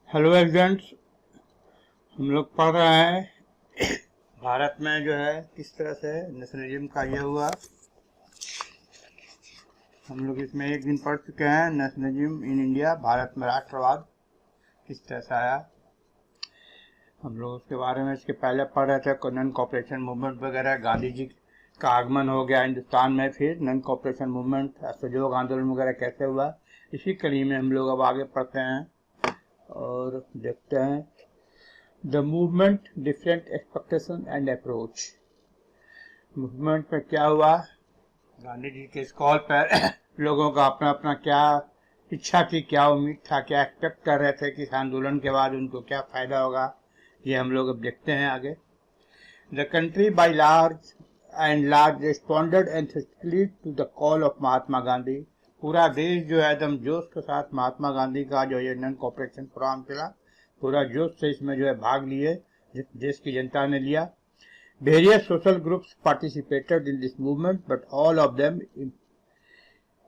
Hello एग्जेंट्स, हम लोग पढ़ रहे हैं भारत में जो है किस तरह से नेशनलिज्म का ये हुआ। हम लोग इसमें एक दिन पढ़ चुके हैं नेशनलिज्म इन इंडिया, भारत में राष्ट्रवाद किस तरह से आया। हम लोग उसके बारे में इसके पहले पढ़ रहे थे नॉन कॉपरेशन मूवमेंट वगैरह, गांधी जी का आगमन हो गया हिंदुस्तान में, फिर नॉन कॉपरेशन मूवमेंट, असहयोग आंदोलन वगैरह कैसे हुआ। इसी कड़ी में हम लोग अब आगे पढ़ते हैं और देखते हैं the movement, different expectation and approach. Movement में क्या हुआ, गांधी जी के इस कॉल पर लोगों का अपना अपना क्या इच्छा थी, क्या उम्मीद था, क्या एक्सपेक्ट कर रहे थे कि इस आंदोलन के बाद उनको क्या फायदा होगा, ये हम लोग अब देखते हैं आगे। The country by large responded enthusiastically to the call of Mahatma Gandhi. पूरा देश जो है एकदम जोश के साथ महात्मा गांधी का जो ये नॉन कॉपरेशन प्रोग्राम चला, पूरा जोश से इसमें जो है भाग लिए, देश की जनता ने लिया। Various social groups participated in this movement but all of them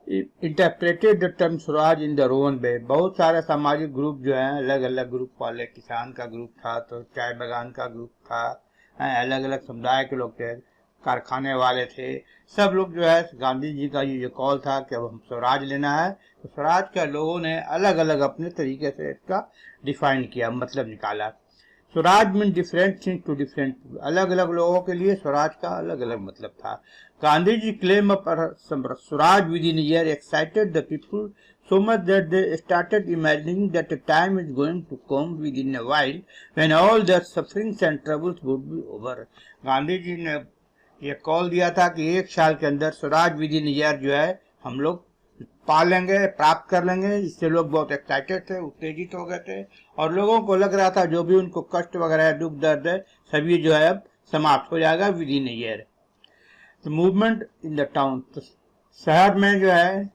interpreted the term Swaraj in the own way. बहुत सारे सामाजिक ग्रुप जो हैं, अलग अलग ग्रुप वाले, किसान का ग्रुप था तो चाय बागान का ग्रुप था, अलग अलग समुदाय के लोग थे, कारखाने वाले थे, सब लोग जो है गांधी जी का ये कॉल था कि अब हम स्वराज लेना है, तो स्वराज के लोगों ने अलग अलग अपने तरीके से इसका डिफाइन किया, मतलब निकाला। Swaraj mean different thing to different, अलग अलग लोगों के लिए स्वराज का अलग अलग मतलब था। Gandhi ji claim Swaraj within year excited the people so much that they started imagining that a time is going to come within a while when all their sufferings and troubles would be over। Gandhi ji ने ये call दिया था कि एक साल के अंदर Swaraj within year जो है हम लोग पा लेंगे, प्राप्त कर लेंगे। इससे लोग बहुत एक्साइटेड थे, उत्तेजित हो गए थे और लोगों को लग रहा था जो भी उनको कष्ट वगैरह, दुख दर्द है, सभी जो है अब समाप्त हो जाएगा with in year. Movement in the town, तो शहर में जो है,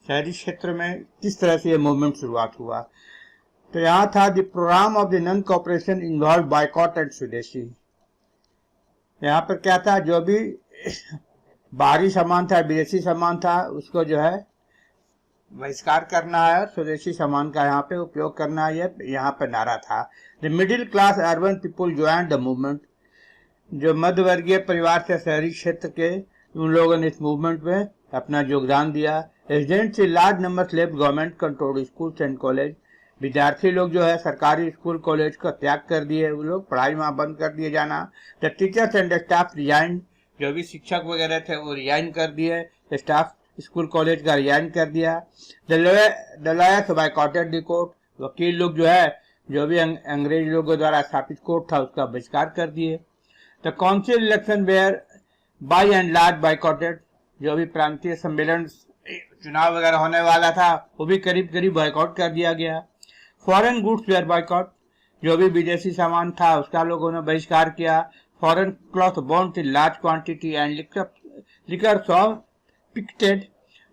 शहरी क्षेत्र में किस तरह से ये मूवमेंट शुरुआत हुआ। तो यहाँ था the program of the non cooperation involve boycott and swadeshi. यहाँ पर क्या था, जो भी बाहरी सामान था, विदेशी सामान था, उसको जो है बहिष्कार करना है, स्वदेशी सामान का यहाँ पे उपयोग करना है, यहाँ पे नारा था। The middle class urban people join the movement, जो मध्य वर्गीय परिवार से शहरी क्षेत्र के उन लोगों ने इस मूवमेंट में अपना योगदान दिया। Residents in large number left government controlled schools and college, विद्यार्थी लोग जो है सरकारी स्कूल कॉलेज का त्याग कर दिए, वो लोग पढ़ाई वहाँ बंद कर दिए जाना। The teachers and staff resign, जो भी शिक्षक वगैरह थे वो रिजाइन कर दिए, स्टाफ स्कूल कॉलेज का रिजाइन कर दिया। द लॉयर्स बायकॉटेड द कोर्ट, वकील लोग जो है, जो भी अंग्रेज लोगों द्वारा स्थापित कोर्ट था उसका बहिष्कार कर दिए। The council election were by and large boycotted, जो भी प्रांतीय सम्मेलन चुनाव वगैरह होने वाला था वो भी करीब करीब बायकॉट कर दिया गया। फॉरेन गुड्स वेयर बायकॉट, जो भी विदेशी सामान था उसका लोगों ने बहिष्कार किया। Foreign cloth bond in large quantity and liquor saw picked,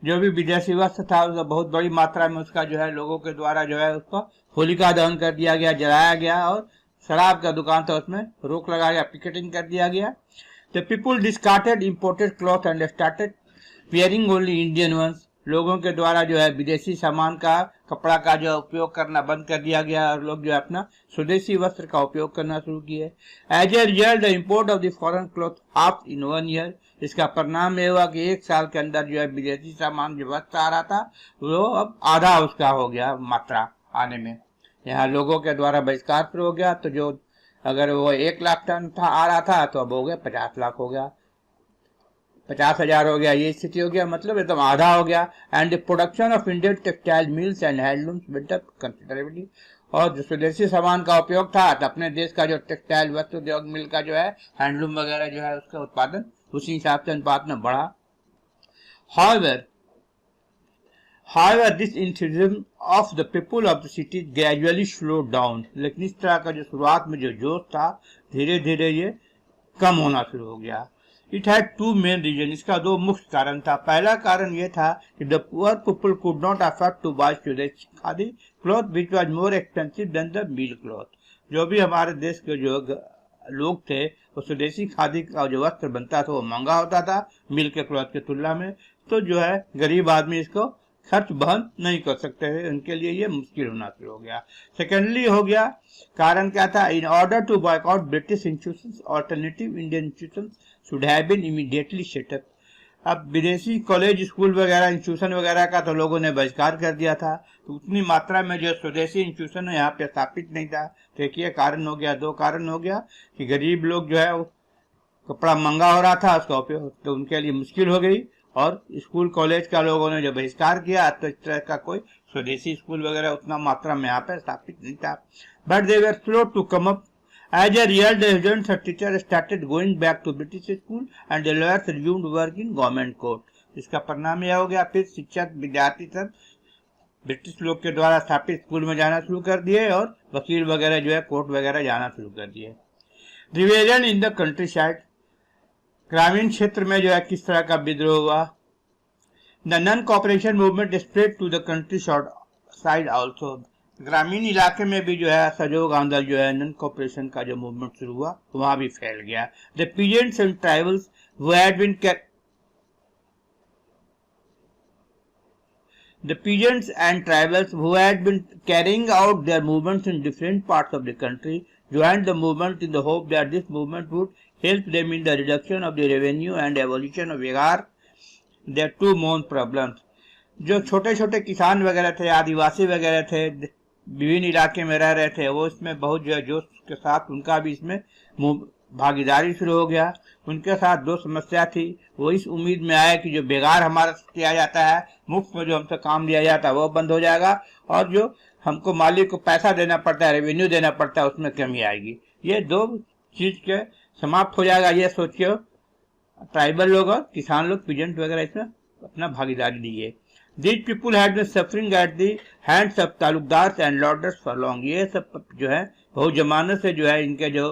जो भी विदेशी वस्त्र था उसका बहुत बड़ी मात्रा में उसका जो है लोगों के द्वारा जो है उसको होलिका दहन कर दिया गया, जलाया गया, और शराब का दुकान था उसमें रोक लगाया गया, पिकेटिंग कर दिया गया। The people discarded imported cloth and started wearing only Indian ones, लोगों के द्वारा जो है विदेशी सामान का, कपड़ा का जो उपयोग करना बंद कर दिया गया और लोग जो है अपना स्वदेशी वस्त्र का उपयोग करना शुरू किए। As a result the import of the foreign cloth half in 1 year, इसका परिणाम यह हुआ कि एक साल के अंदर जो है विदेशी सामान जो वस्त्र आ रहा था वो अब आधा उसका हो गया मात्रा आने में। यहाँ लोगों के द्वारा बहिष्कार शुरू हो गया, तो जो अगर वो 1 लाख टन था आ रहा था तो अब हो गया 50 लाख हो गया, 50,000 हो गया, ये स्थिति हो गया, मतलब एकदम आधा हो गया। And the production of Indian textile mills and handlooms went up considerably, और जो स्वदेशी सामान का उपयोग था तो अपने देश का जो टेक्सटाइल वस्त्र उद्योग मिल का जो है हैंडलूम वगैरह जो है उसका उत्पादन उसी हिसाब से अनुपात में बढ़ा। However, this enthusiasm of the people of the city gradually slowed down, लेकिन इस तरह का जो शुरुआत में जो जोश था धीरे धीरे ये कम होना शुरू हो गया। इट हैड 2 मेन रीजन, इसका 2 मुख्य कारण था। पहला कारण यह था कि the poor people could not afford to buy swadeshi khadi cloth which was more expensive than the mill cloth, जो भी हमारे देश के जो लोग थे वो स्वदेशी खादी का जो वस्त्र बनता था वो महंगा होता था मिल के क्लॉथ की तुलना में, तो जो है गरीब आदमी इसको खर्च वहन नहीं कर सकते थे, उनके लिए ये मुश्किल होना शुरू हो गया। सेकेंडली हो गया, कारण क्या था, in order to boycott British institutions alternative Indian institutions should have been immediately set up. अब विदेशी कॉलेज स्कूल वगैरह इंस्टीट्यूशन वगैरह का तो लोगों ने बहिष्कार कर दिया था, तो उतनी मात्रा में जो स्वदेशी इंस्टीट्यूशन है यहाँ पे स्थापित नहीं था। तो एक ये कारण हो गया। दो कारण हो गया कि गरीब लोग जो है वो कपड़ा महंगा हो रहा था, उसका उपयोग तो उनके लिए मुश्किल हो गई, और स्कूल कॉलेज का लोगों ने जो बहिष्कार किया तो इस तरह का कोई स्वदेशी स्कूल वगैरह उतना मात्रा में यहाँ पे स्थापित नहीं था। But they were slow to come up as a real students and teachers started going back to British school and the lawyers resumed work in government court। इसका परिणाम यह हो गया, फिर शिक्षक विद्यार्थी सब ब्रिटिश लोग के द्वारा स्थापित स्कूल में जाना शुरू कर दिए और वकील वगैरह जो है कोर्ट वगैरह जाना शुरू कर दिए। रिवेजन इन द कंट्री साइड, ग्रामीण क्षेत्र में जो है किस तरह का विद्रोह हुआ। The non cooperation movement spread to the countryside also, ग्रामीण इलाके में भी जो है असहयोग आंदोलन जो है नॉन कॉपरेशन का जो मूवमेंट शुरू हुआ वहां भी फैल गया। The peasants and tribals who had been The peasants and tribals who had been carrying out their movements in different parts of the country joined the movement in the hope that this movement would help them in the reduction of the revenue and abolition of Vigar, their two main problems। जो छोटे छोटे किसान वगैरह थे, आदिवासी वगैरह थे, विभिन्न इलाके में रह रहे थे, वो इसमें बहुत जो है जोश के साथ उनका भी इसमें भागीदारी शुरू हो गया। उनके साथ दो समस्या थी, वो इस उम्मीद में आए कि जो बेकार हमारा किया जाता है, मुफ्त में जो हमसे काम लिया जाता है वो बंद हो जाएगा, और जो हमको मालिक को पैसा देना पड़ता है, रेवेन्यू देना पड़ता है, उसमें कमी आएगी। ये दो चीज के समाप्त हो जाएगा, ये सोच के ट्राइबल लोग और किसान लोग पीजेंट वगैरह इसमें अपना भागीदारी दिए। These people had been suffering at the hands of Talukdar and lorders for long। ये सब जो है बहुत जमाने से जो है इनके जो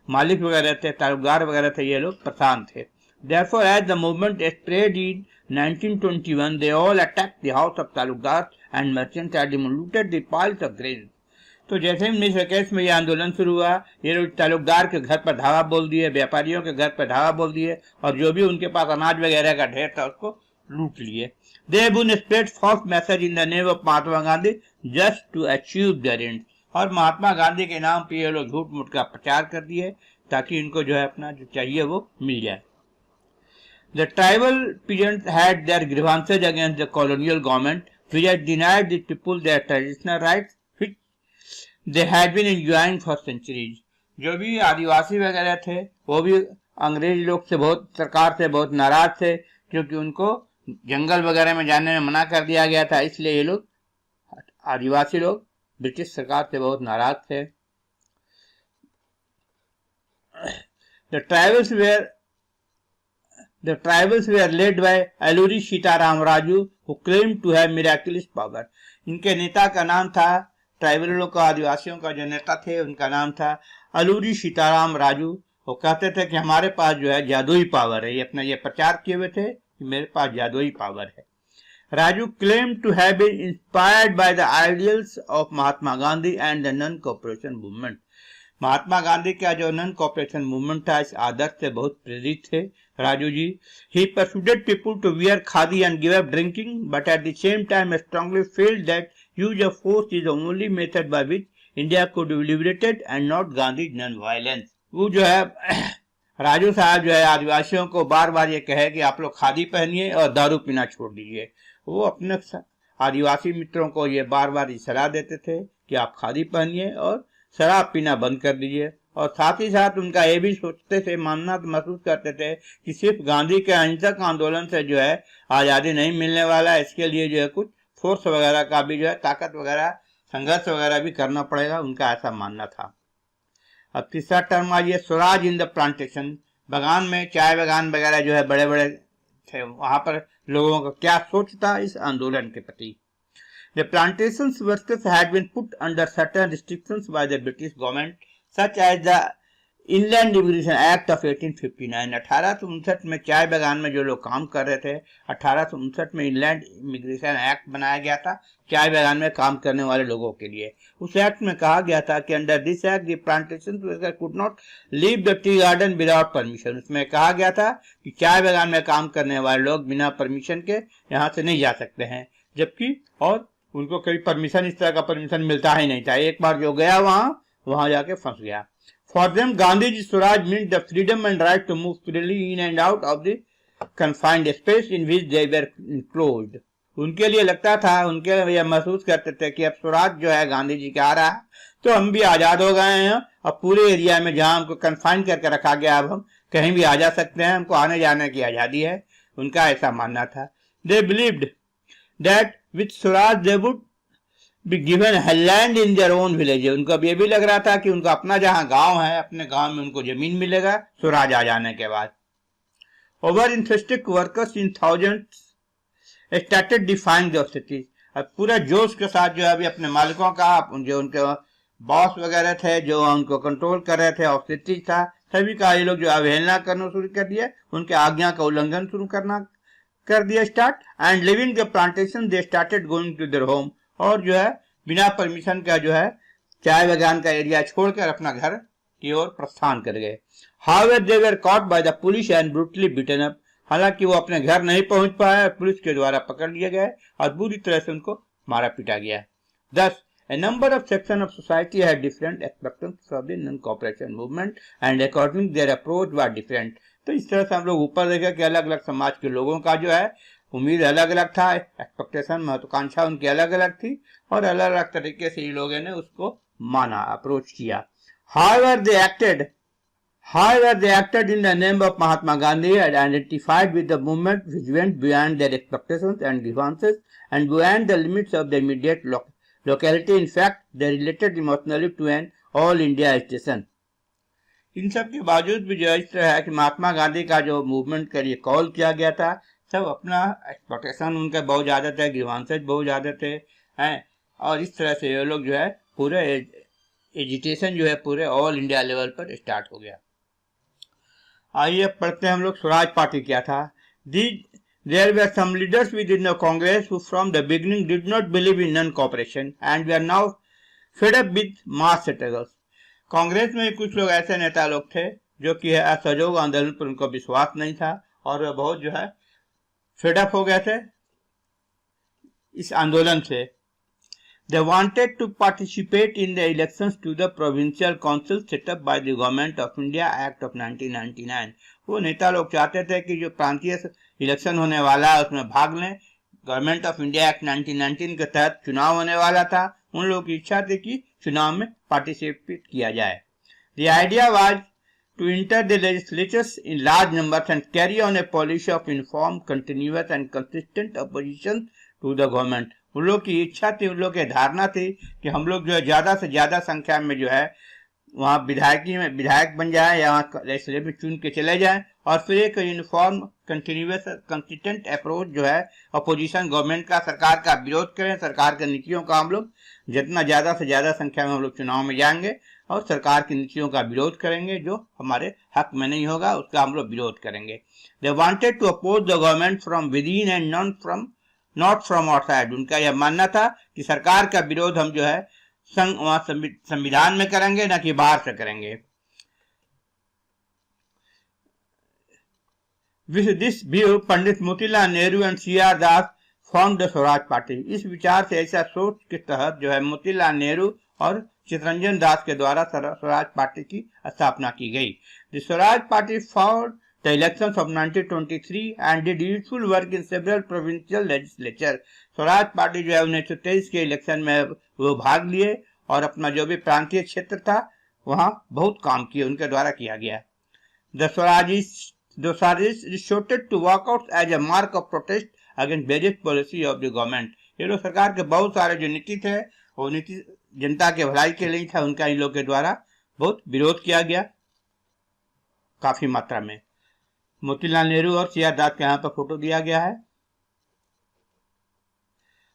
मालिक वगैरह थे, तालुकदार वगैरह थे, ये लोग परेशान थे। Therefore, as the movement spread in 1921, they all attacked the house of Talukdar and merchants and looted the piles of grain। तो जैसे 1921 में ये आंदोलन शुरू हुआ, ये लोग तालुकदार के घर पर धावा बोल दिए, व्यापारियों के घर पर धावा बोल दिए, और जो भी उनके पास अनाज वगैरह का ढेर था उसको लूट लिए। They have spread false message in the name of Mahatma Gandhi just to achieve their ends। और महात्मा गांधी के नाम पे ये लोग झूठ मूठ का प्रचार कर दिए ताकि इनको जो है अपना जो चाहिए वो मिल जाए। The tribal peasants had their grievances against the colonial government which had denied the people their traditional rights which they had been enjoying for centuries। जो भी आदिवासी वगैरह थे वो भी अंग्रेज लोग से बहुत, सरकार से बहुत नाराज थे, क्योंकि उनको जंगल वगैरह में जाने में मना कर दिया गया था। इसलिए ये लोग आदिवासी लोग ब्रिटिश सरकार से बहुत नाराज थे। The tribals were led by Alluri Sitaram Raju who claimed to have miraculous power। इनके नेता का नाम था, ट्राइबल लोग का, आदिवासियों का जो नेता थे उनका नाम था अलूरी सीताराम राजू। वो कहते थे कि हमारे पास जो है जादुई पावर है। ये अपना ये प्रचार किए हुए थे कि मेरे पास जादुई पावर है। Raju claim to have been inspired by the ideals of Mahatma Gandhi and the non cooperation movement. Mahatma Gandhi का जो नॉन कॉपरेशन मूवमेंट था इस आदर्श से बहुत प्रेरित थे Raju ji. He persuaded people to wear khadi and give up drinking but at the same time strongly felt that use of force is the only method by which India could be liberated and not Gandhi non violence. वो जो है राजू साहब जो है आदिवासियों को बार बार ये कहे कि आप लोग खादी पहनिए और दारू पीना छोड़ दीजिए। वो अपने आदिवासी मित्रों को ये बार बार सलाह देते थे कि आप खादी पहनिए और शराब पीना बंद कर दीजिए, और साथ ही साथ उनका ये भी सोचते थे, मानना महसूस करते थे कि सिर्फ गांधी के अहिंसक आंदोलन से जो है आज़ादी नहीं मिलने वाला है, इसके लिए जो है कुछ फोर्स वगैरह का भी जो है ताकत वगैरह संघर्ष वगैरह भी करना पड़ेगा, उनका ऐसा मानना था। अब तीसरा टर्म आइए, स्वराज इन द प्लांटेशन। बगान में चाय बगान वगैरह जो है बड़े बड़े थे, वहां पर लोगों का क्या सोच था इस आंदोलन के प्रति। The plantations workers had been put under certain restrictions by the British government, such as the Inland Immigration Act of 1859। 1859 में चाय बागान में जो लोग काम कर रहे थे, 1859 में इंलैंड इमिग्रेशन एक्ट बनाया गया था चाय बागान में काम करने वाले लोगों के लिए। उस एक्ट में कहा गया था कि under this act the plantation worker could not leave the tea garden without permission. उसमें कहा गया था कि चाय बागान में काम करने वाले लोग बिना परमिशन के यहाँ से नहीं जा सकते हैं। जबकि और उनको कभी परमिशन, इस तरह का परमिशन मिलता ही नहीं था। एक बार जो गया वहां जाके फंस गया। For them Gandhi ji swaraj means the freedom and right to move freely in and out of the confined space in which they were enclosed. उनके लिए लगता था, उनके लिए महसूस करते थे कि अब स्वराज जो है गांधी जी का आ रहा है तो हम भी आजाद हो गए हैं। अब पूरे एरिया में जहां हमको कन्फाइन करके रखा गया, अब हम कहीं भी आ जा सकते हैं, हमको आने जाने की आजादी है। उनका ऐसा मानना था। They believed that with Swaraj they would be given land in their own village. उनको अब ये भी लग रहा था कि उनका अपना जहां गांव है, अपने गांव में उनको जमीन मिलेगा स्वराज आ जाने के बाद। Over interested workers in thousands started defying the cities. अब पूरा जोश के साथ जो है अभी अपने मालिकों का, जो उनके बॉस वगैरह थे जो उनको कंट्रोल कर रहे थे, और सिटीज था, सभी का ये लोग जो अवहेलना करना शुरू कर दिया, उनके आज्ञा का उल्लंघन शुरू करना कर दिया start. And leaving the plantation they started going to their home. और जो है बिना परमिशन का जो है चाय बागान का एरिया छोड़कर अपना घर की ओर प्रस्थान कर गए। However they were caught by the police and brutally beaten up. हालांकि वो अपने घर नहीं पहुंच पाए, पुलिस के द्वारा पकड़ लिए गए और बुरी तरह से उनको मारा पीटा गया। Thus, a number of sections of society had different expectations from the non-cooperation movement and accordingly their approach was different। तो इस तरह से हम लोग ऊपर देखें कि अलग अलग समाज के लोगों का जो है उम्मीद अलग अलग था, एक्सपेक्टेशन, महत्वाकांक्षा उनकी अलग अलग थी, और अलग अलग तरीके से इन लोगों ने उसको माना, अप्रोच किया। However, they acted in the name of Mahatma Gandhi and identified with the movement which went beyond their expectations and grievances and beyond the limits of the immediate locality. In fact, they related emotionally to an all India station। इन सब के बावजूद भी जो इस तरह है कि महात्मा गांधी का जो मूवमेंट के लिए कॉल किया गया था, सब अपना एक्सपेक्टेशन उनके बहुत ज़्यादा थे, ग्रीवांसेस बहुत ज़्यादा थे हैं, और इस तरह से ये लोग जो है पूरे एजिटेशन जो है पूरे ऑल इंडिया लेवल पर स्टार्ट हो गया। आइए पढ़ते हैं हम लोग स्वराज पार्टी क्या था। There were some leaders within the Congress who from the beginning did not believe in non-cooperation and were now fed up with mass struggles। Congress में कुछ लोग ऐसे नेता लोग थे जो कि असहयोग आंदोलन पर उनको विश्वास नहीं था, और वे बहुत जो है फेडअप हो गए थे इस आंदोलन से। They wanted to participate in the elections to the provincial council set up by the Government of India Act of 1999। वो नेता लोग चाहते थे कि जो प्रांतीय इलेक्शन होने वाला है उसमें भाग लें। गवर्नमेंट ऑफ इंडिया एक्ट 1919 के तहत चुनाव होने वाला था, उन लोगों की इच्छा थी कि चुनाव में पार्टिसिपेट किया जाए। The idea was to enter the legislatures in large numbers and carry on a policy of informed, continuous and consistent opposition to the government। उन लोग की इच्छा थी, उन लोग की धारणा थी कि हम लोग जो है ज्यादा से ज्यादा संख्या में जो है वहाँ विधायक बन जाए या वहाँ लेजिस्लेटिव में चुन के चले जाएं, और फिर एक यूनिफॉर्म, कंटिन्यूअस, कंसिस्टेंट अप्रोच जो है अपोजिशन गवर्नमेंट का, सरकार का विरोध करें। सरकार की नीतियों का हम लोग जितना ज्यादा से ज्यादा संख्या में हम लोग चुनाव में जाएंगे और सरकार की नीतियों का विरोध करेंगे, जो हमारे हक में नहीं होगा उसका हम लोग विरोध करेंगे। They wanted to oppose the government from within and not from outside. उनका यह मानना था कि सरकार का विरोध हम जो है संविधान में करेंगे, ना कि बाहर से करेंगे। With this view, Pandit Motilal Nehru and CR Das form the Swaraj party. इस विचार से, ऐसा सोच के तहत जो है मोतीलाल नेहरू और चित्तरंजन दास के द्वारा स्वराज पार्टी की स्थापना की गई। The Swaraj party for the elections of 1923 and did useful work in several provincial legislature। Swaraj party जो है 1923 के इलेक्शन में वो भाग लिए और अपना जो भी प्रांतीय क्षेत्र था वहां बहुत काम किए, उनके द्वारा किया गया। The Swarajis resorted to walkouts as a mark of protest against various policy of the government। ये लोग सरकार के बहुत सारे जो नीति थे वो नीति जनता के भलाई के लिए था, उनका इन लोग के द्वारा बहुत विरोध किया गया काफी मात्रा में। मोतीलाल नेहरू और CR दास के यहाँ पर फोटो दिया गया है।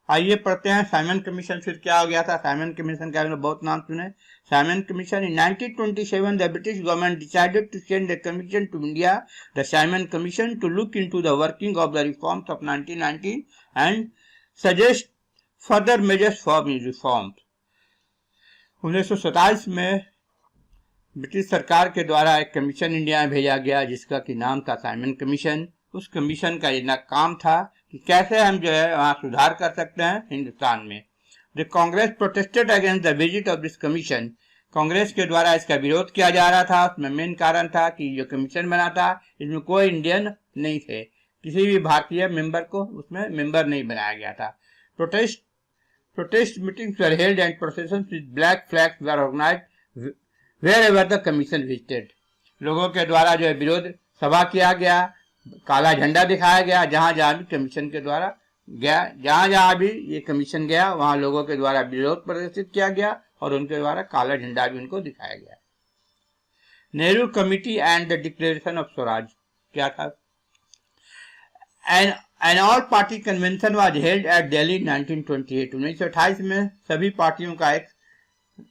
आइए पढ़ते हैं साइमन कमीशन फिर क्या हो गया था। साइमन कमीशन का हमने बहुत नाम सुने। Simon commission in 1927 the British government decided to send a commission to India, the Simon Commission, to look into the working of the reforms of 1919 and suggest further measures for reforms। 1927 में British सरकार के द्वारा एक commission India में भेजा गया जिसका कि नाम था साइमन कमीशन। उस कमीशन का ये काम था कि कैसे हम जो है वहाँ सुधार कर सकते हैं हिंदुस्तान में। The Congress protested against the visit of this commission. Congress के द्वारा इसका विरोध किया जा रहा था। उसमें मेन कारण था कि जो कमीशन बना था इसमें कोई इंडियन नहीं थे, किसी भी भारतीय मेंबर को उसमें मेंबर नहीं बनाया गया था। Protest meetings were held and processions with black flags were organised wherever the commission visited. लोगों के द्वारा जो है विरोध सभा किया गया, काला झंडा दिखाया गया, जहां जहां भी कमीशन के द्वारा गया, जहां जहां भी ये कमीशन गया वहां लोगों के द्वारा विरोध प्रदर्शित किया गया और उनके द्वारा काला झंडा भी उनको दिखाया गया। Nehru committee and the declaration of Swaraj क्या था? An all party convention was held at Delhi 1928। 1928 में सभी पार्टियों का एक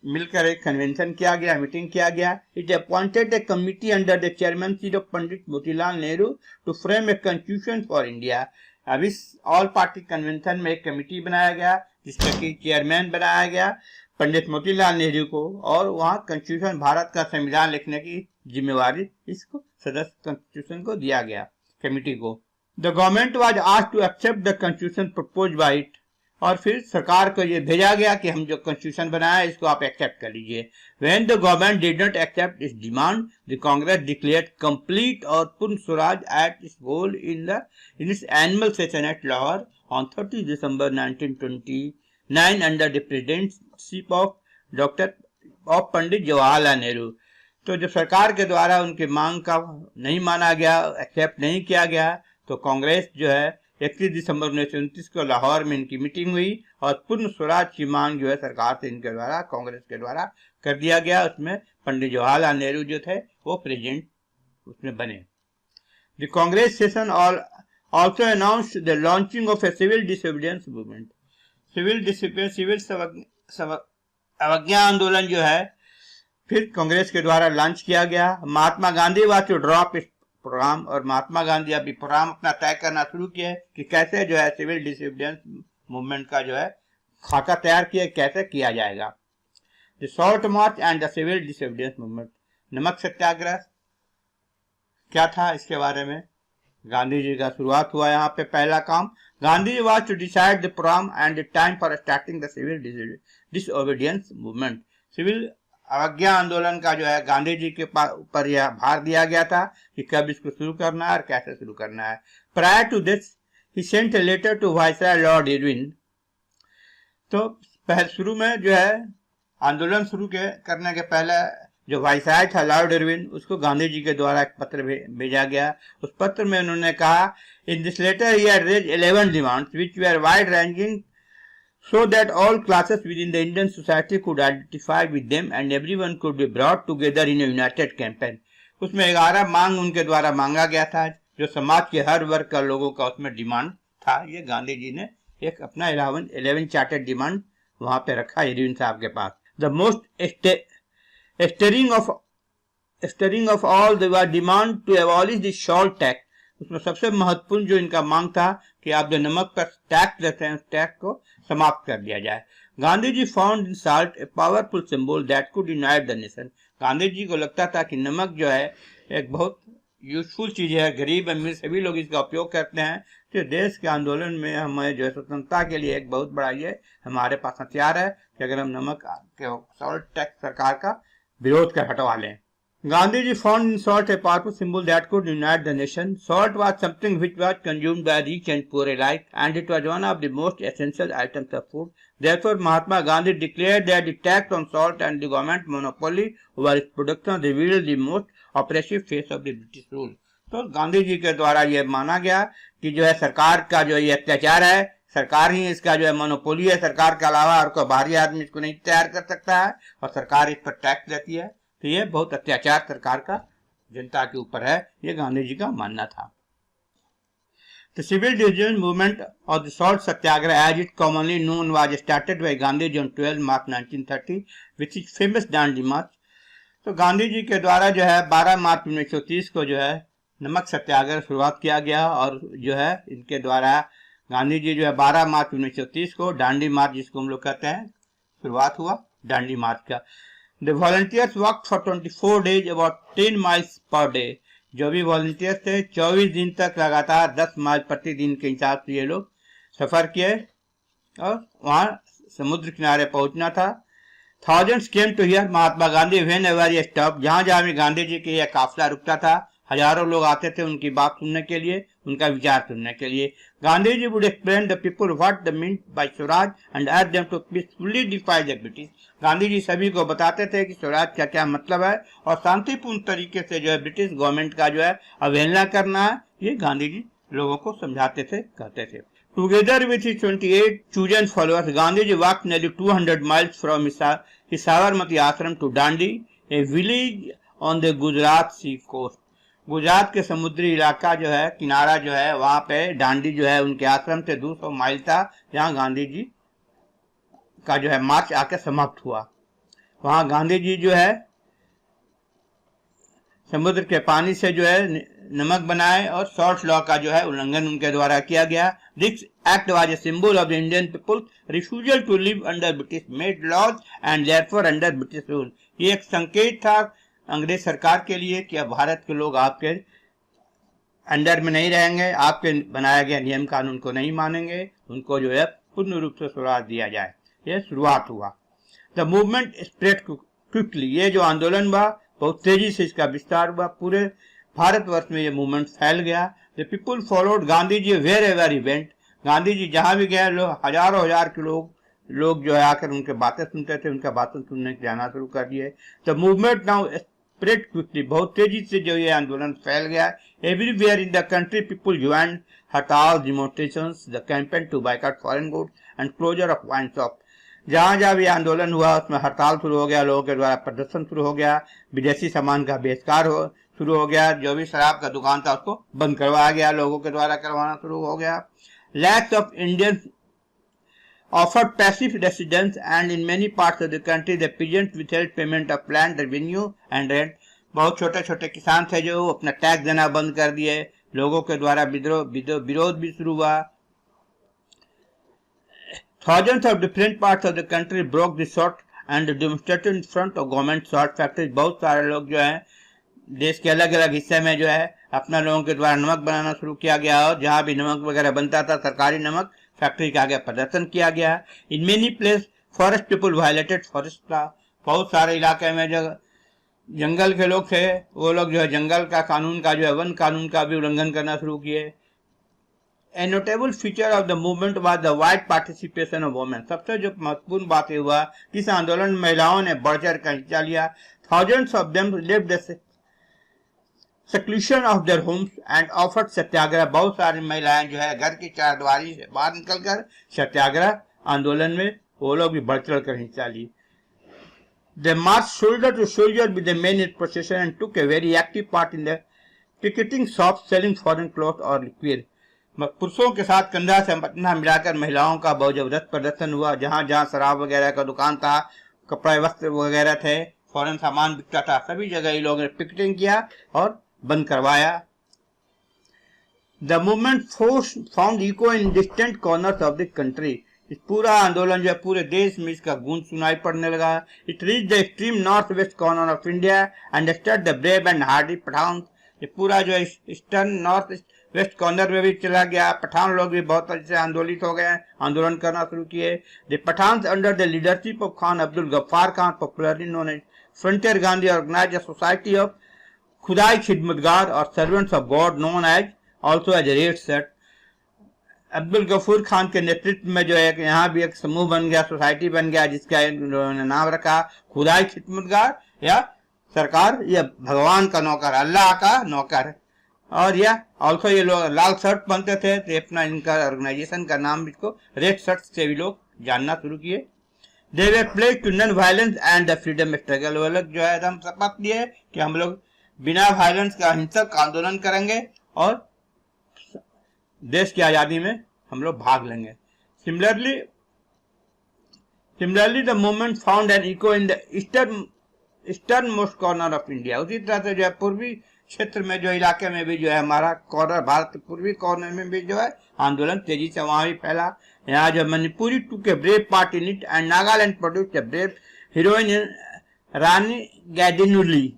मिलकर एक कन्वेंशन किया गया, मीटिंग किया गया। It appointed a committee under the chairmanship of Pandit Motilal Nehru to frame a constitution for India. अब इस ऑल पार्टी कन्वेंशन में एक कमिटी बनाया गया जिसका कि चेयरमैन बनाया गया पंडित मोतीलाल नेहरू को, और वहाँ कॉन्स्टिट्यूशन भारत का संविधान लिखने की जिम्मेवारी इसको सदस्य कॉन्स्टिट्यूशन को दिया गया, कमिटी को। The government was asked to accept the constitution proposed by it. और फिर सरकार को ये भेजा गया कि हम जो कॉन्स्टिट्यूशन बनाया इसको आप एक्सेप्ट कर लीजिए। When the government did not accept इस demand, the Congress declared complete और Purna Swaraj at its goal in its annual session at Lahore on 30 December 1929 under the presidentship of Pandit Jawaharlal Nehru. तो जब सरकार के द्वारा उनकी मांग का नहीं माना गया, एक्सेप्ट नहीं किया गया, तो कांग्रेस जो है 31 दिसंबर 1929 को लाहौर में इनकी मीटिंग हुई और पूर्ण स्वराज की मांग जो है सरकार से इनके द्वारा, कांग्रेस के द्वारा कर दिया गया। उसमें पंडित जवाहरलाल नेहरू जो थे वो प्रेसिडेंट उसमें बने। The Congress session also announced the launching of a civil disobedience movement. Civil अवज्ञा आंदोलन जो है फिर कांग्रेस के द्वारा लॉन्च किया गया। Mahatma Gandhi was to drop इस प्रोग्राम, और महात्मा गांधी अभी प्रोग्राम अपना तय करना शुरू किए कि कैसे जो है सिविल डिसोबीडियंस मूवमेंट का जो है खाका तैयार किया, कैसे किया जाएगा। The salt march and the civil disobedience movement. Namak Satyagraha क्या था, इसके बारे में गांधी जी का शुरुआत हुआ यहाँ पे पहला काम। Gandhi ji was to decide the programme and the time for starting the civil disobedience movement. Civil अवज्ञा आंदोलन का जो है गांधी जी के ऊपर यह भार दिया गया था कि कब इसको शुरू करना है और कैसे शुरू करना है। Prior to this he sent a letter to viceroy Lord Irwin. तो शुरू में जो है आंदोलन शुरू करने के पहले जो वायसराय था लॉर्ड इरविन, उसको गांधी जी के द्वारा एक पत्र भेजा गया। उस पत्र में उन्होंने कहा, in this letter he had raised 11 demands which were wide ranging so that all classes within the Indian society could identify with them and everyone could be brought together in a united campaign। उसमें 11 मांग उनके द्वारा मांगा गया था जो समाज के हर वर्ग का लोगों का उसमें डिमांड था। ये गांधी जी ने एक अपना 11 चार्टेड डिमांड वहां पे रखा इरविन साहब के पास। The most staring of all the demand to abolish the salt tax. उसमें सबसे महत्वपूर्ण जो इनका मांग था कि आप जो नमक पर टैक्स देते हैं उस टैक्स को समाप्त कर दिया जाए। Gandhi ji found in salt a powerful symbol that could unite the nation. Gandhi ji को लगता था कि नमक जो है एक बहुत यूजफुल चीज है, गरीब अमीर सभी लोग इसका उपयोग करते हैं। तो देश के आंदोलन में हमें जो है स्वतंत्रता के लिए एक बहुत बड़ा ये हमारे पास हथियार है कि अगर हम नमक के सॉल्ट टैक्स सरकार का विरोध कर हटवा लें। Gandhi ji found in salt a powerful symbol that could unite the nation. Salt was something which was consumed by rich and poor alike, and it was one of the most essential items of food. Therefore, Mahatma Gandhi declared that the tax on salt and the government monopoly over its production revealed the most oppressive face of the British rule. तो गांधी जी के द्वारा यह माना गया कि जो है सरकार का जो ये अत्याचार है, सरकार ही इसका जो है मोनोपोली है, सरकार के अलावा और कोई बाहरी आदमी इसको नहीं तैयार कर सकता है, और सरकार इस पर टैक्स देती है। तो ये बहुत अत्याचार सरकार का जनता के ऊपर है, ये गांधी जी का मानना था। The civil disobedience movement of the salt satyagraha, as it commonly known, was started by Gandhi on 12 March 1930 with his famous Dandi March। तो गांधी जी के द्वारा जो है 12 मार्च 1930 को जो है नमक सत्याग्रह शुरुआत किया गया, और जो है इनके द्वारा गांधी जी जो है 12 मार्च 1930 को डांडी मार्च जिसको हम लोग कहते हैं शुरुआत हुआ डांडी मार्च का। The volunteers worked for 24 days about 10 miles per day। जो भी वॉलंटियर्स थे 24 दिन तक लगातार 10 माइल प्रतिदिन के हिसाब से ये लोग सफर किए और वहां समुद्र किनारे पहुंचना था। Thousands came to hear Mahatma Gandhi whenever he stopped। जहां जहां भी गांधी जी के यह काफिला रुकता था हजारों लोग आते थे उनकी बात सुनने के लिए, उनका विचार सुनने के लिए। Gandhi ji would explain the people what they meant by Swaraj and urge them to peacefully defy the British। Gandhi ji सभी को बताते थे कि स्वराज का क्या मतलब है और शांतिपूर्ण तरीके से जो है ब्रिटिश गवर्नमेंट का जो है अवहेलना करना है, ये गांधी जी लोगों को समझाते थे, कहते थे। Together with his 28 chosen followers, Gandhiji walked nearly 200 miles from his Sabarmati ashram to Dandi, a village on the Gujarat sea coast। Gujarat के समुद्री इलाका जो है, किनारा जो है, वहां पे डांडी जो है उनके आश्रम से 200 माइल था, जहां गांधी जी का जो है मार्च आके समाप्त हुआ। वहां गांधी जी जो है समुद्र के पानी से जो है नमक बनाए और सॉल्ट लॉ का जो है उल्लंघन उनके द्वारा किया गया। This act was a symbol of the Indian people refusal to live under British made laws and therefore under British rule. ये एक संकेत था अंग्रेज सरकार के लिए कि अब भारत के लोग आपके अंडर में नहीं रहेंगे, आपके बनाया गया नियम कानून को नहीं मानेंगे, उनको जो है पूर्ण रूप से स्वराज दिया जाए। यह शुरुआत हुआ। The movement spread quickly. ये जो आंदोलन हुआ बहुत तेजी से इसका विस्तार हुआ, पूरे भारतवर्ष में ये मूवमेंट फैल गया। The people followed Gandhi ji wherever he went. Gandhi ji जहां भी गए लोग हजारों हजार के लोग जो है आकर उनके बातें सुनते थे, उनका बातें सुनने के जाना शुरू कर दिए। The movement now spread quickly. बहुत तेजी से जो ये आंदोलन फैल गया। Everywhere in the country people joined hartal, demonstrations, the campaign to boycott foreign goods and closure of wine shop. जहां जहां भी आंदोलन हुआ उसमें हड़ताल शुरू हो गया, लोगों के द्वारा प्रदर्शन शुरू हो गया, विदेशी सामान का बहिष्कार शुरू हो गया, जो भी शराब का दुकान था उसको बंद करवाया गया, लोगों के द्वारा करवाना शुरू हो गया। Lakhs of Indians offered passive residence and in many parts of the country the peasants withheld payment of land revenue and rent। बहुत छोटे छोटे किसान थे जो अपना टैक्स देना बंद कर दिए, लोगों के द्वारा विरोध भी शुरू हुआ। Thousands of different parts of the country broke the salt and demonstrated in front of government salt factories। बहुत सारे लोग जो है देश के अलग अलग हिस्से में जो है अपना लोगों के द्वारा नमक बनाना शुरू किया गया और जहां भी नमक वगैरह बनता था सरकारी नमक फैक्ट्री के आगे प्रदर्शन किया गया। In many place forest people violated forest law. बहुत सारे इलाके में जो जंगल के लोग थे वो लोग जो है जंगल का कानून का जो है वन कानून का भी उल्लंघन करना शुरू किए। A notable feature of the movement was the wide participation of women। सबसे जो महत्वपूर्ण बात हुआ कि इस आंदोलन में महिलाओं ने बढ़ चढ़ कर हिस्सा लिया। Thousands of them lived the seclusion of their homes and offered सत्याग्रह। बहुत सारी महिलाएं जो है घर की चारदीवारी से बाहर निकलकर सत्याग्रह आंदोलन में वो लोग भी बढ़ चढ़ कर हिस्सा ली। They marched shoulder to shoulder with the men in procession and took a very active part in the picketing shops selling foreign clothes or liquor। पुरुषों के साथ कंधा से कंधा मिलाकर महिलाओं का बहुत जबरदस्त प्रदर्शन हुआ। जहां जहां शराब वगैरह का दुकान था, कपड़े वस्त्र वगैरह थे, फॉरेन सामान बिकता था, सभी जगह ये लोगों ने पिकेटिंग किया और बंद करवाया। The movement found echo in distant corners of the country. इस पूरा आंदोलन जो है पूरे देश में इसका गूंज सुनाई पड़ने लगा। It reach the extreme north west corner of India and start the brave and hardy Pathan. ये पूरा जो है ईस्टर्न नॉर्थ वेस्ट कॉर्नर में भी चला गया। पठान लोग भी बहुत अच्छे से आंदोलित हो गए, आंदोलन करना शुरू किए। The Pathan under the leadership of Khan Abdul Gaffar Khan, popularly known as frontier Gandhi, organise a society of Khudai Khidmatgar or servants of God known as also as red shirts. Abdul Gafoor Khan के नेतृत्व में जो है यहाँ भी एक समूह बन गया, सोसाइटी बन गया, जिसका नाम रखा खुदाई खिदमतगार या सरकार या भगवान का नौकर, अल्लाह का नौकर। और यह ऑल्सो ये लोग लाल शर्ट पहनते थे तो अपना इनका ऑर्गेनाइजेशन का नाम इसको रेड शर्ट से भी लोग जानना शुरू किए। They were pledge to non violence and the freedom struggle. वो लोग जो है एकदम शपथ लिए कि हम लोग बिना वायलेंस का हिंसक आंदोलन करेंगे और देश की आजादी में हम लोग भाग लेंगे। Similarly the movement found an echo in the easternmost corner of India. उसी तरह से जो है पूर्वी क्षेत्र में जो इलाके में भी जो है हमारा कॉर्नर, भारत के पूर्वी कॉर्नर में भी जो है आंदोलन तेजी से वहां भी फैला। यहाँ जो Manipuri took brave part in it and Nagaland produced a brave heroine Rani Gaidinliu.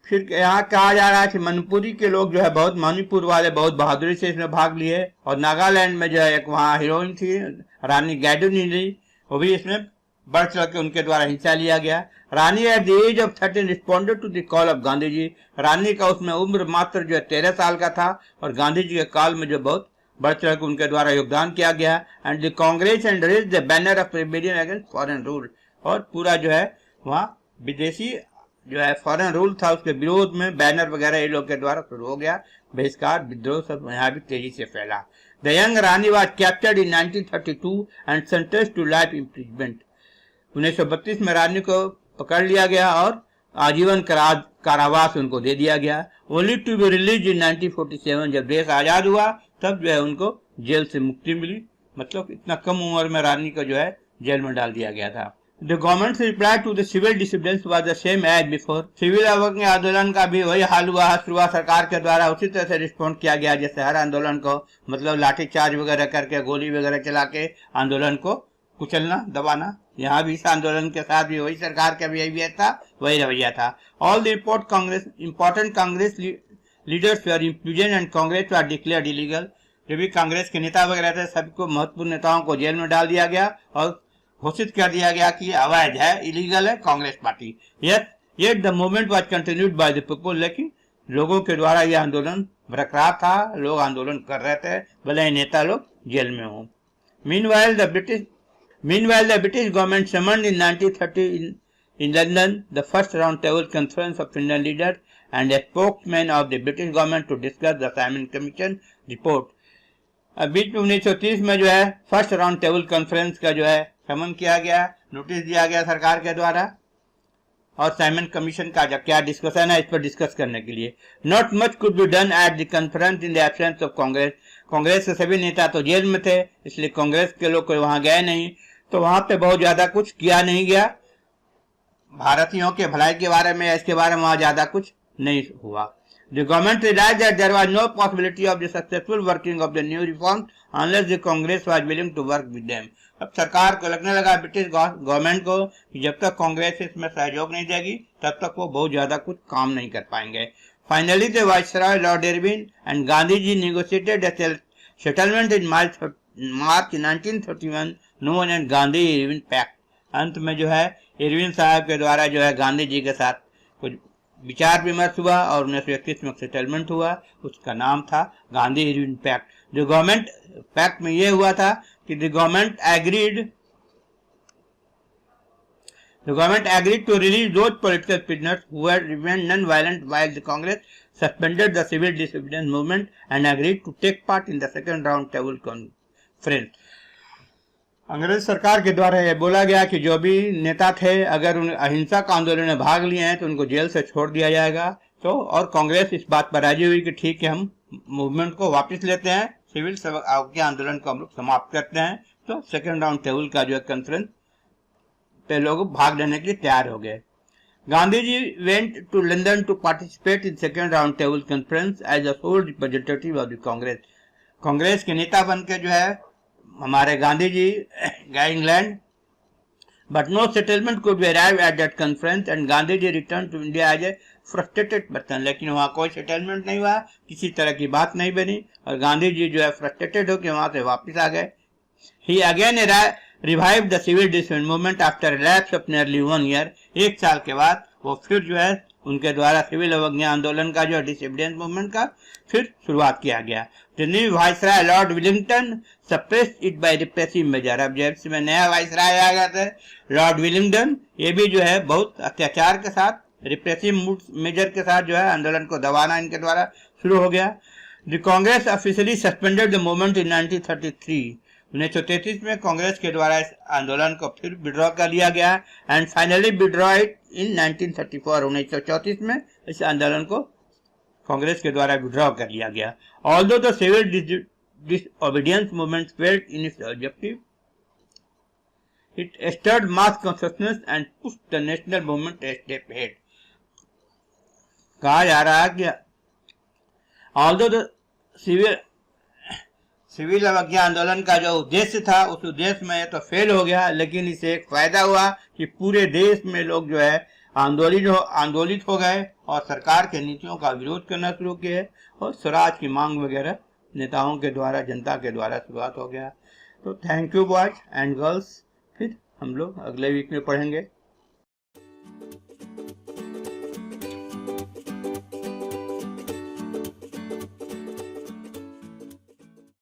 फिर यहाँ कहा जा रहा है कि मणिपुरी के लोग जो है बहुत, मणिपुर वाले बहुत बहादुरी से इसमें भाग लिए, और नागालैंड में जो है एक वहाँ हीरोइन थी रानी गैडुनिली, वो भी इसमें बढ़ चढ़ के उनके द्वारा हिस्सा लिया गया। Rani at the age of 13 responded to the call of Gandhi ji. Rani का उसमें उम्र मात्र जो है 13 साल का था, और गांधी जी के काल में जो बहुत बढ़ चढ़ के उनके द्वारा योगदान किया गया। And the Congress and raise the banner of rebellion against foreign rule, और पूरा जो है वहाँ विदेशी जो है फॉरेन रूल था उसके विरोध में बैनर वगैरह ये लोग के द्वारा शुरू हो गया। बहिष्कार, विद्रोह सब यहाँ भी तेजी से फैला। The young Rani was captured in 1932 and sentenced to life imprisonment. 1932 में रानी को पकड़ लिया गया और आजीवन कारावास उनको दे दिया गया। Only to be release in 1947, जब देश आजाद हुआ तब जो है उनको जेल से मुक्ति मिली। मतलब इतना कम उम्र में रानी को जो है जेल में डाल दिया गया था। The government's reply to the civil disturbance was the same as before. सिविल अवज्ञा आंदोलन का भी वही हाल हुआ। शुरुआत सरकार के द्वारा उसी तरह से रिस्पॉन्ड किया गया जैसे हर आंदोलन को, मतलब लाठीचार्ज वगैरह करके, गोली वगैरह चला के आंदोलन को कुचलना, दबाना। यहाँ भी इस आंदोलन के साथ भी वही सरकार का बिहेवियर था, वही रवैया था। All the important Congress leaders were imprison and Congress were declared illegal. जो भी कांग्रेस के नेता वगैरह थे सबको, महत्वपूर्ण नेताओं को जेल में डाल दिया गया और घोषित कर दिया गया कि अवैध है, इलीगल है Congress party. Yet the movement was continued by the people, लेकिन लोगों के द्वारा यह आंदोलन बरकरार था, लोग आंदोलन कर रहे थे भले ही नेता लोग जेल में हों। Meanwhile the British government summoned in 1930 in London the first round table conference of Indian leaders and a spokesman of the British government to discuss the Simon Commission report। अब बीच में 1930 में जो है फर्स्ट राउंड टेबल कॉन्फ्रेंस का जो है समन किया गया, नोटिस दिया गया सरकार के द्वारा, और साइमन कमीशन का जो क्या डिस्कशन है इस पर डिस्कस करने के लिए। Not much could be done at the conference in the absence of Congress. Congress के सभी नेता तो जेल में थे, इसलिए कांग्रेस के लोग कोई वहां गए नहीं, तो वहां पे बहुत ज्यादा कुछ किया नहीं गया। भारतीयों के भलाई के बारे में, इसके बारे में वहां ज्यादा कुछ नहीं हुआ। The government realized that there was no possibility of the successful working of the new reforms unless the Congress was willing to work with them। अब सरकार को लगने लगा, ब्रिटिश गवर्नमेंट को, कि जब तक कांग्रेस इसमें सहयोग नहीं देगी तब तक वो बहुत ज्यादा कुछ काम नहीं कर पाएंगे। Finally the viceroy Lord Irwin and Gandhi ji negotiated a settlement in March 1931 known as Gandhi Irwin pact. अंत में जो है इरविन साहब के द्वारा जो है गांधी जी के साथ कुछ विचार विमर्श हुआ और 1931 में सेटलमेंट हुआ, उसका नाम था गांधी इरविन पैक्ट। जो गवर्नमेंट पैक्ट में ये हुआ था कि the government agreed to release those political prisoners who had remained non violent while the Congress suspended the civil disobedience movement and agreed to take part in the second round table conference. अंग्रेज सरकार के द्वारा यह बोला गया कि जो भी नेता थे अगर उन अहिंसक आंदोलन में भाग लिए हैं तो उनको जेल से छोड़ दिया जाएगा। तो और कांग्रेस इस बात पर राजी हुई कि ठीक है, हम मूवमेंट को वापस लेते हैं, सिविल के आंदोलन को हम लोग समाप्त करते हैं। तो सेकेंड राउंड टेबल का जो है कॉन्फ्रेंस पे लोग भाग लेने के लिए तैयार हो गए। Gandhi ji went to London to participate in second round table conference as a sole representative of the Congress. Congress के नेता बन के जो है हमारे गांधी जी गए England, but no settlement could be arrive at that conference and Gandhi ji return to India as a frustrated person. लेकिन वहाँ कोई सेटलमेंट नहीं हुआ, किसी तरह की बात नहीं बनी और गांधी जी जो है फ्रस्ट्रेटेड होकर वहां से वापस आ गए। He again revive the civil disobedience movement after lapse of nearly 1 year. 1 साल के बाद वो फिर जो है उनके द्वारा सिविल अवज्ञा आंदोलन का जो डिसोबीडियंस मूवमेंट का फिर शुरुआत किया गया। The new viceroy Lord Wellington suppressed it by repressive measure। अब जब से नया वाइसराय आ गया था लॉर्ड विलिंगटन, ये भी जो है बहुत अत्याचार के साथ, रिप्रेसिव मेजर के साथ जो है आंदोलन को दबाना इनके द्वारा शुरू हो गया। The Congress officially suspended the movement in 1933। 1933 में कांग्रेस के द्वारा इस आंदोलन को फिर विड्रॉ कर लिया गया and finally withdraw it in 1934। 1934 में इस आंदोलन को कांग्रेस के द्वारा विड्रॉ कर लिया गया। Although the civil disobedience movement failed in its objective, it stirred mass consciousness and pushed the national movement a step ahead। कहा जा रहा है कि although the सिविल अवज्ञा आंदोलन का जो उद्देश्य था उस उद्देश्य में तो फेल हो गया, लेकिन इसे एक फायदा हुआ कि पूरे देश में लोग जो है आंदोलित हो गए और सरकार के नीतियों का विरोध करना शुरू किए और स्वराज की मांग वगैरह नेताओं के द्वारा, जनता के द्वारा शुरुआत हो गया। तो thank you boys and girls, फिर हम लोग अगले वीक में पढ़ेंगे।